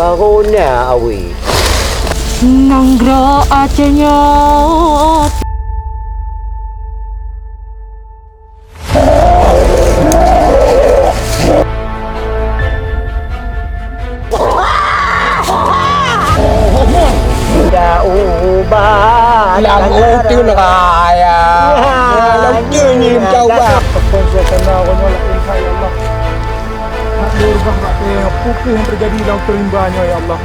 Bangunnya awi. Nanggro acenya. Đã ubah Làm ô tiêu là gài Làm chưa nhìn châu bà Karena aku nyalakan ya Allah. Nak diubah nak pukul yang terjadi dalam perimbanya ya Allah.